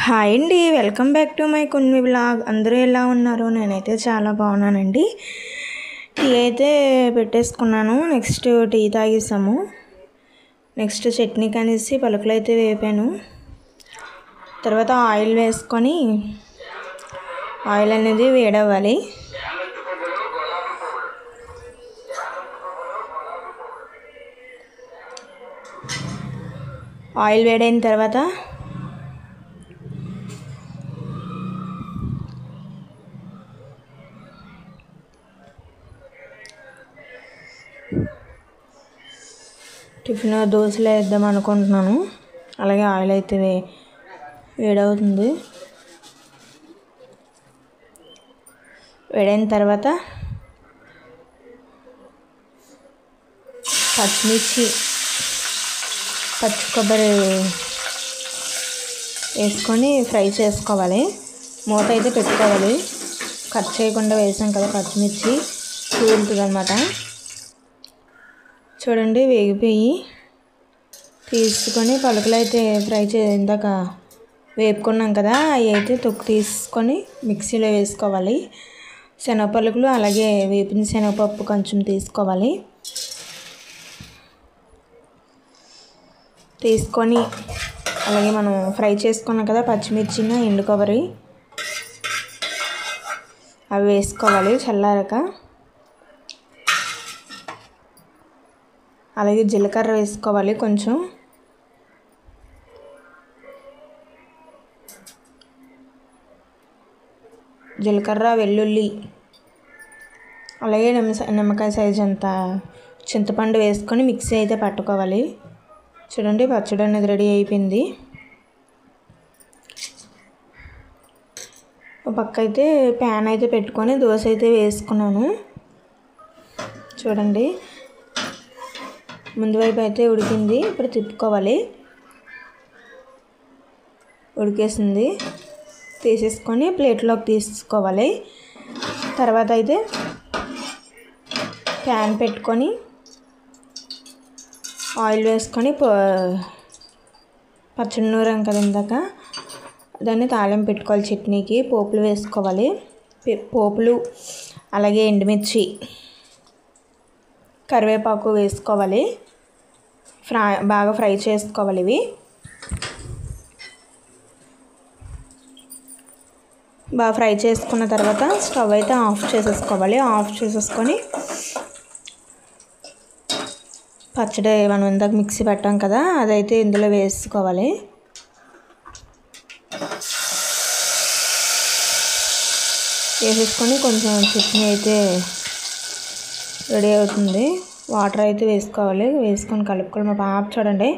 Hi అండి, welcome back to my కొన్ని vlog. అందరూ ఎలా ఉన్నారు? నేనైతే చాలా బాగున్నానండి. టీ అయితే పెట్టేసుకున్నాను. నెక్స్ట్ టీ తాగేసాము. నెక్స్ట్ చట్నీ కనేసి పలుకులు అయితే వేపాను. తర్వాత ఆయిల్ వేసుకొని ఆయిల్ అనేది వేడవ్వాలి. ఆయిల్ వేడైన తర్వాత టిఫిన్ దోశలు వేద్దాం అనుకుంటున్నాను. అలాగే ఆయిల్ అయితే వేడవుతుంది. వేడైన తర్వాత పచ్చిమిర్చి, పచ్చి కొబ్బరి వేసుకొని ఫ్రై చేసుకోవాలి. మూత అయితే పెట్టుకోవాలి. కట్ చేయకుండా వేసాం కదా పచ్చిమిర్చి, కూలుతుంది అన్నమాట. చూడండి, వేగిపోయి తీసుకొని పలుకులు అయితే ఇందాక వేపుకున్నాం కదా, అవి అయితే తొక్కు తీసుకొని మిక్సీలో వేసుకోవాలి. శనగపలుకులు అలాగే వేపిన శనగపప్పు కొంచెం తీసుకోవాలి. తీసుకొని అలాగే మనం ఫ్రై చేసుకున్నాం కదా పచ్చిమిర్చిని, ఎండు కొబ్బరి అవి వేసుకోవాలి చల్లారక. అలాగే జీలకర్ర వేసుకోవాలి కొంచెం. జీలకర్ర, వెల్లుల్లి, అలాగే నిమ్మకాయ సైజు అంత చింతపండు వేసుకొని మిక్సీ అయితే పట్టుకోవాలి. చూడండి, పచ్చడి అనేది రెడీ అయిపోయింది. ఒక పక్క అయితే ప్యాన్ అయితే పెట్టుకొని దోశ అయితే వేసుకున్నాను. చూడండి, ముందు వైపు అయితే ఉడికింది. ఇప్పుడు తిప్పుకోవాలి. ఉడికేసింది. తీసేసుకొని ప్లేట్లోకి తీసుకోవాలి. తర్వాత అయితే ప్యాన్ పెట్టుకొని ఆయిల్ వేసుకొని పచ్చడి నూరాం కదా ఇందాక, దాన్ని తాలింపు పెట్టుకోవాలి. చట్నీకి పోపులు వేసుకోవాలి. పోపులు అలాగే ఎండుమిర్చి, కరివేపాకు వేసుకోవాలి. బాగా ఫ్రై చేసుకోవాలి. ఇవి బాగా ఫ్రై చేసుకున్న తర్వాత స్టవ్ అయితే ఆఫ్ చేసేసుకోవాలి. ఆఫ్ చేసేసుకొని పచ్చడి మనం ఇందాక మిక్సీ పెట్టాం కదా, అదైతే ఇందులో వేసుకోవాలి. వేసేసుకొని కొంచెం చట్నీ అయితే రెడీ అవుతుంది. వాటర్ అయితే వేసుకోవాలి. వేసుకొని కలుపుకొని మా పాప చూడండి,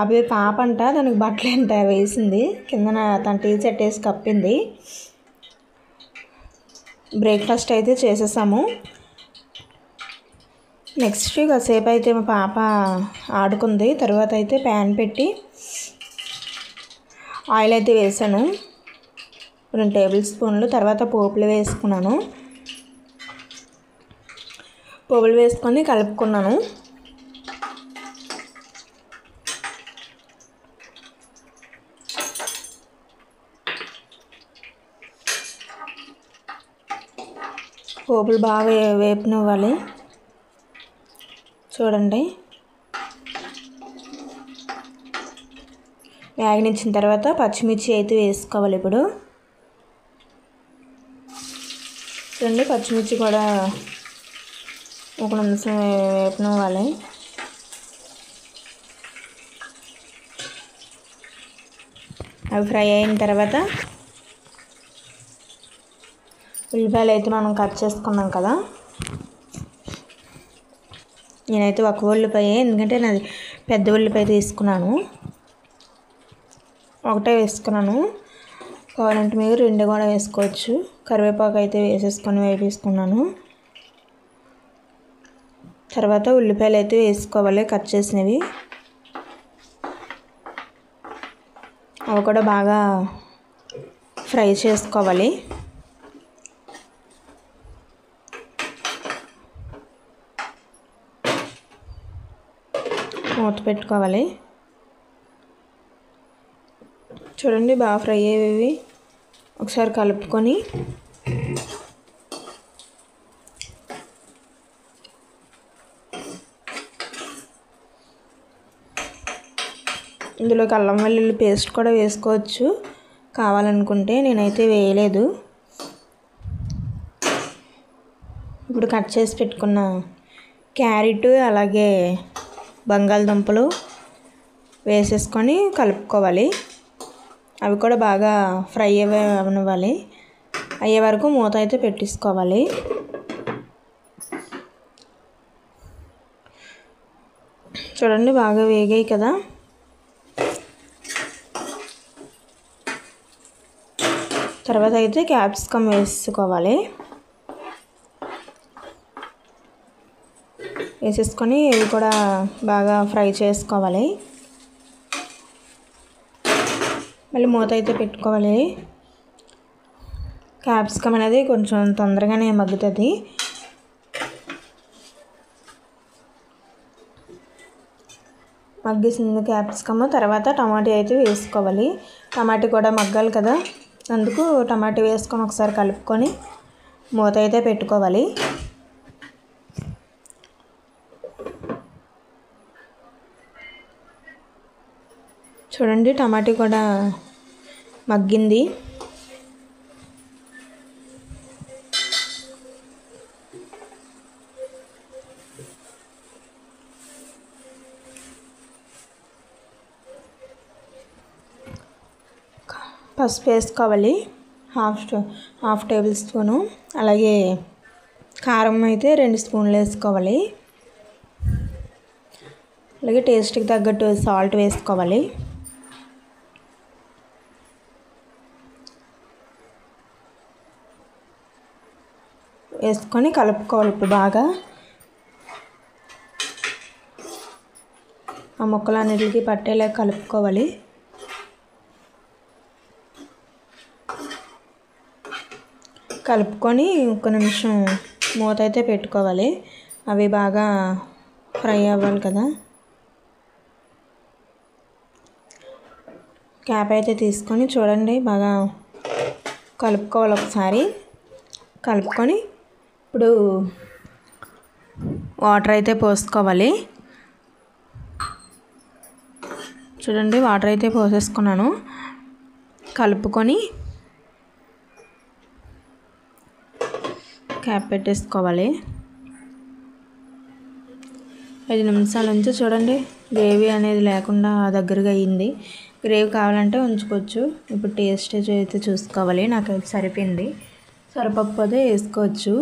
అవి పాప అంట, దానికి బట్టలు అంట వేసింది కిందన, తన టీ షర్ట్ వేసి కప్పింది. బ్రేక్ఫాస్ట్ అయితే చేసేసాము. నెక్స్ట్ కాసేపు అయితే మా పాప ఆడుకుంది. తర్వాత అయితే ప్యాన్ పెట్టి ఆయిల్ అయితే వేసాను, 2 టేబుల్ స్పూన్లు. తర్వాత పోపులు వేసుకున్నాను. పోపులు వేసుకొని కలుపుకున్నాను. పోపులు బాగా వేపనివ్వాలి. చూడండి, వేగనిచ్చిన తర్వాత పచ్చిమిర్చి అయితే వేసుకోవాలి. ఇప్పుడు చూడండి, పచ్చిమిర్చి కూడా ఒక నిమిషం వేపనివ్వాలి. అవి ఫ్రై అయిన తర్వాత ఉల్లిపాయలు అయితే మనం కట్ చేసుకున్నాం కదా, నేనైతే ఒక ఉల్లిపాయ, ఎందుకంటే నాది పెద్ద ఉల్లిపాయ తీసుకున్నాను, ఒకటే వేసుకున్నాను. కావాలంటే మీరు 2 కూడా వేసుకోవచ్చు. కరివేపాకు అయితే వేసేసుకొని వేపేసుకున్నాను. తర్వాత ఉల్లిపాయలు అయితే వేసుకోవాలి కట్ చేసినవి. అవి కూడా బాగా ఫ్రై చేసుకోవాలి. మూత పెట్టుకోవాలి. చూడండి బాగా ఫ్రై అయ్యేవి. ఒకసారి కలుపుకొని ఇందులోకి అల్లం వెల్లుల్లి పేస్ట్ కూడా వేసుకోవచ్చు కావాలనుకుంటే, నేనైతే వేయలేదు. ఇప్పుడు కట్ చేసి పెట్టుకున్న క్యారెట్ అలాగే బంగాళదుంపలు వేసేసుకొని కలుపుకోవాలి. అవి కూడా బాగా ఫ్రై అవ్వాలి. అయ్యే వరకు మూత అయితే పెట్టేసుకోవాలి. చూడండి బాగా వేగాయి కదా. తర్వాత అయితే క్యాప్సికమ్ వేసుకోవాలి. వేసేసుకొని ఇవి కూడా బాగా ఫ్రై చేసుకోవాలి. మళ్ళీ మూత అయితే పెట్టుకోవాలి. క్యాప్సికమ్ అనేది కొంచెం తొందరగానే మగ్గుతుంది. మగ్గేసింది క్యాప్సికమ్. తర్వాత టమాటా అయితే వేసుకోవాలి. టమాటా కూడా మగ్గాలి కదా, అందుకు టమాటా వేసుకొని ఒకసారి కలుపుకొని మూత అయితే పెట్టుకోవాలి. చూడండి టమాటా కూడా మగ్గింది. పసుపు వేసుకోవాలి, హాఫ్ టేబుల్ స్పూను. అలాగే కారం అయితే 2 స్పూన్లు వేసుకోవాలి. అలాగే టేస్ట్కి తగ్గట్టు సాల్ట్ వేసుకోవాలి. వేసుకొని కలుపుకోవాలి. ఇప్పుడు బాగా ఆ ముక్కలన్నిటికీ పట్టేలా కలుపుకోవాలి. కలుపుకొని 1 నిమిషం మూత అయితే పెట్టుకోవాలి. అవి బాగా ఫ్రై అవ్వాలి కదా. క్యాప్ అయితే తీసుకొని చూడండి బాగా కలుపుకోవాలి. ఒకసారి కలుపుకొని ఇప్పుడు వాటర్ అయితే పోసుకోవాలి. చూడండి వాటర్ అయితే పోసేసుకున్నాను. కలుపుకొని క్యాప్ పెట్టేసుకోవాలి. 5 నిమిషాల నుంచి చూడండి గ్రేవీ అనేది లేకుండా దగ్గరగా అయ్యింది. గ్రేవీ కావాలంటే ఉంచుకోవచ్చు. ఇప్పుడు టేస్ట్ అయితే చూసుకోవాలి. నాకైతే సరిపోయింది. సరిపోకపోతే వేసుకోవచ్చు.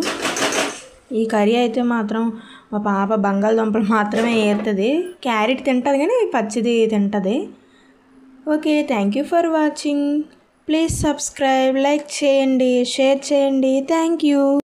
ఈ కర్రీ అయితే మాత్రం మా పాప బంగాళదుంపలు మాత్రమే ఏరుతుంది. క్యారెట్ తింటుంది కానీ పచ్చిది తింటుంది. Okay, thank you for watching. Please subscribe, like చేయండి, షేర్ చేయండి. Thank you.